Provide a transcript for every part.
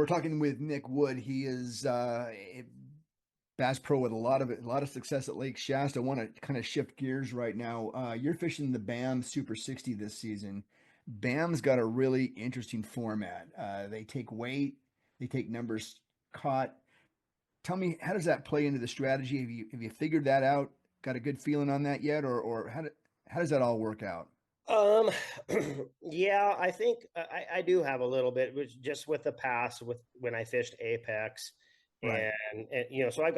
We're talking with Nick Wood. He is a bass pro with a lot of success at Lake Shasta. I want to kind of shift gears right now. You're fishing the BAM Super 60 this season. BAM's got a really interesting format. They take weight, they take numbers caught. Tell me, how does that play into the strategy? Have you figured that out? Got a good feeling on that yet, or how does that all work out? Um, yeah, I think I do have a little bit, which just with the past with when I fished Apex, Right. so I've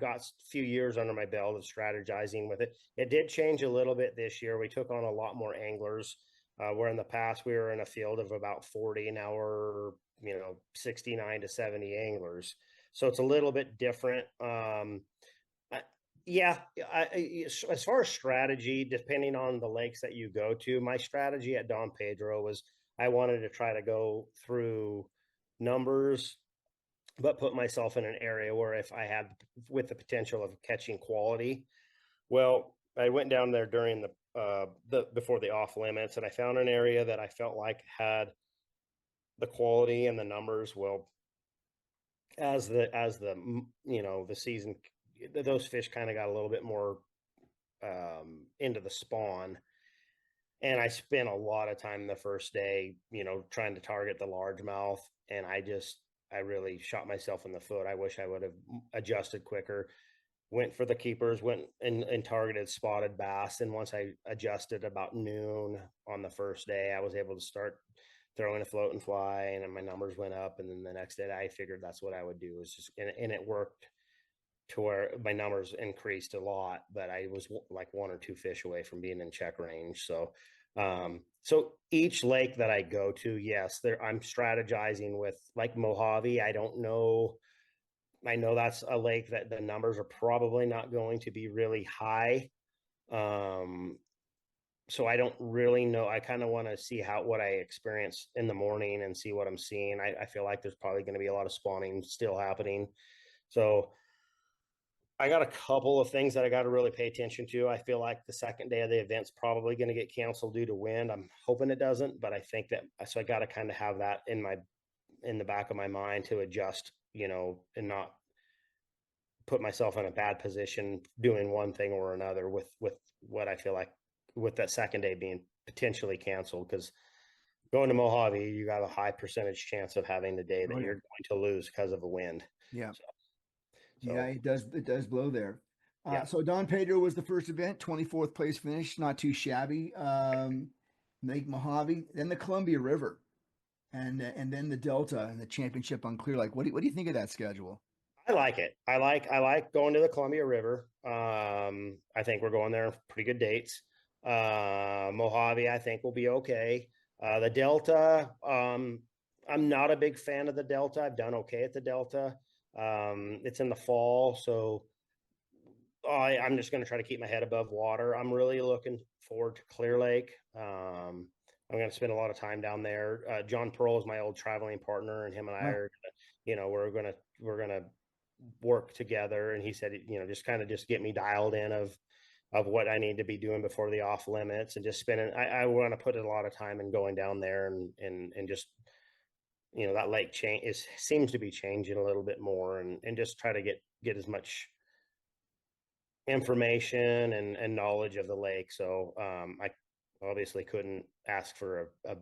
got a few years under my belt of strategizing with it. It did change a little bit this year. We took on a lot more anglers. Where in the past we were in a field of about 40, now we're 69 to 70 anglers. So it's a little bit different. I, yeah, as far as strategy, depending on the lakes that you go to, my strategy at Don Pedro was I wanted to try to go through numbers, but put myself in an area where if I had with the potential of catching quality. Well, I went down there during the before the off limits, and I found an area that I felt like had the quality and the numbers. Well, as the season, those fish kind of got a little bit more into the spawn. And I spent a lot of time the first day, trying to target the largemouth. And I really shot myself in the foot. I wish I would have adjusted quicker. Went for the keepers, went and targeted spotted bass. And once I adjusted about noon on the first day, I was able to start throwing a float and fly, and then my numbers went up. And then the next day, I figured that's what I would do. Is just and it worked to where my numbers increased a lot, but I was like one or two fish away from being in check range. So each lake that I go to, yes, I'm strategizing with like Mojave. I don't know. I know that's a lake that the numbers are probably not going to be really high. Um, so I don't really know. I kind of want to see what I experience in the morning and see what I'm seeing. I feel like there's probably going to be a lot of spawning still happening. So I got a couple of things that I got to really pay attention to. I feel like the second day of the event's probably going to get canceled due to wind. I'm hoping it doesn't, but I think that so I got to kind of have that in the back of my mind to adjust, and not put myself in a bad position doing one thing or another with what I feel like with that second day being potentially canceled, because going to Mojave, you got a high percentage chance of having the day Oh that yeah. you're going to lose because of a wind. Yeah. So, Yeah, so it does blow there. yeah. So Don Pedro was the first event, 24th place finish, not too shabby. Lake Mojave, then the Columbia River, and then the Delta and the championship on Clear Lake. What do you think of that schedule? I like it. I like going to the Columbia River. I think we're going there pretty good dates. Mojave, I think will be okay. The Delta, I'm not a big fan of the Delta. I've done okay at the Delta. It's in the fall, so I'm just going to try to keep my head above water. I'm really looking forward to Clear Lake. I'm going to spend a lot of time down there. John Pearl is my old traveling partner, and him and I Wow. are, we're gonna work together. And he said, just kind of just get me dialed in of what I need to be doing before the off limits, and just spending. I want to put a lot of time in going down there and just that lake change is seems to be changing a little bit more, and just try to get as much information and knowledge of the lake. So I obviously couldn't ask for a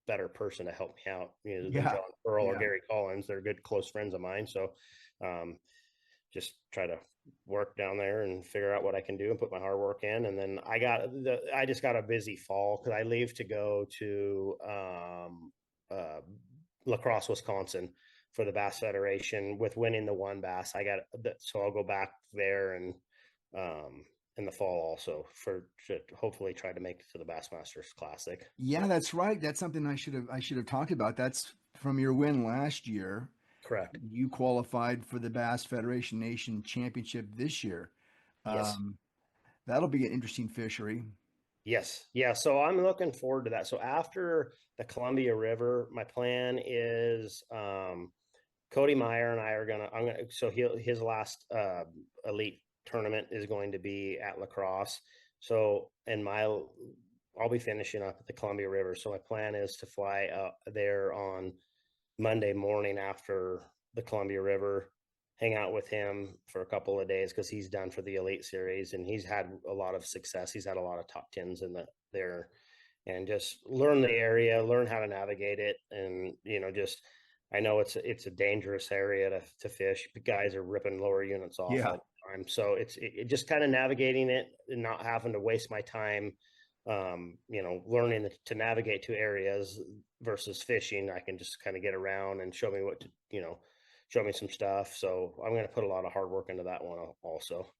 better person to help me out, than Yeah. John Pearl or Yeah. Gary Collins. They're good close friends of mine. So um, just try to work down there and figure out what I can do and put my hard work in. And then I just got a busy fall because I leave to go to uh, La Crosse, Wisconsin for the Bass Federation with winning the one bass. So I'll go back there and um, in the fall also to hopefully try to make it to the Bassmasters Classic. Yeah, that's right. That's something I should have talked about. That's from your win last year. Correct. You qualified for the Bass Federation Nation Championship this year. Yes. Um, that'll be an interesting fishery. Yes. Yeah. So I'm looking forward to that. So after the Columbia River, my plan is Cody Meyer and I are so his last elite tournament is going to be at La Crosse. So, I'll be finishing up at the Columbia River. So my plan is to fly there on Monday morning after the Columbia River, hang out with him for a couple of days because he's done for the Elite Series and he's had a lot of success. He's had a lot of top tens in there, and just learn the area, learn how to navigate it, and just I know it's a dangerous area to fish. The guys are ripping lower units off Yeah. all the time, so it just kind of navigating it and not having to waste my time. Learning to navigate to areas versus fishing. I can just kind of get around and show me what to, show me some stuff. So I'm going to put a lot of hard work into that one also.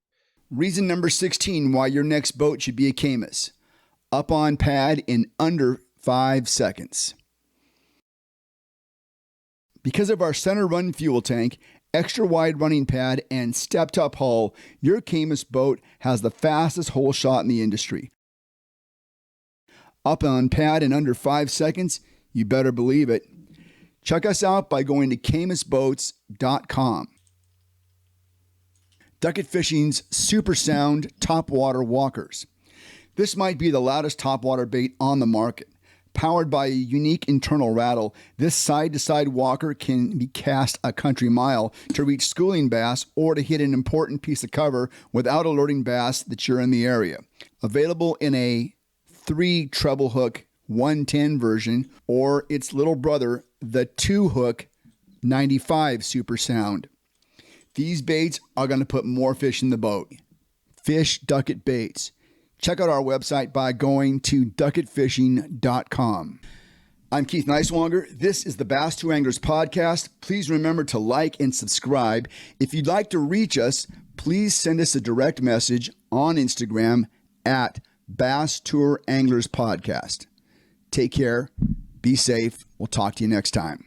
Reason number 16 why your next boat should be a Camus. Up on pad in under 5 seconds. Because of our center run fuel tank, extra wide running pad, and stepped up hull, your Camus boat has the fastest hole shot in the industry. Up on pad in under 5 seconds, you better believe it. Check us out by going to camusboats.com. Ducket Fishing's Super Sound Topwater Walkers. This might be the loudest topwater bait on the market. Powered by a unique internal rattle, this side-to-side walker can be cast a country mile to reach schooling bass or to hit an important piece of cover without alerting bass that you're in the area. Available in a 3 treble hook 110 version or its little brother, the 2 hook 95 Super Sound. These baits are going to put more fish in the boat. Fish Ducket Baits. Check out our website by going to ducketfishing.com. I'm Keith Neiswanger. This is the Bass Tour Anglers Podcast. Please remember to like and subscribe. If you'd like to reach us, please send us a direct message on Instagram at Bass Tour Anglers Podcast. Take care. Be safe. We'll talk to you next time.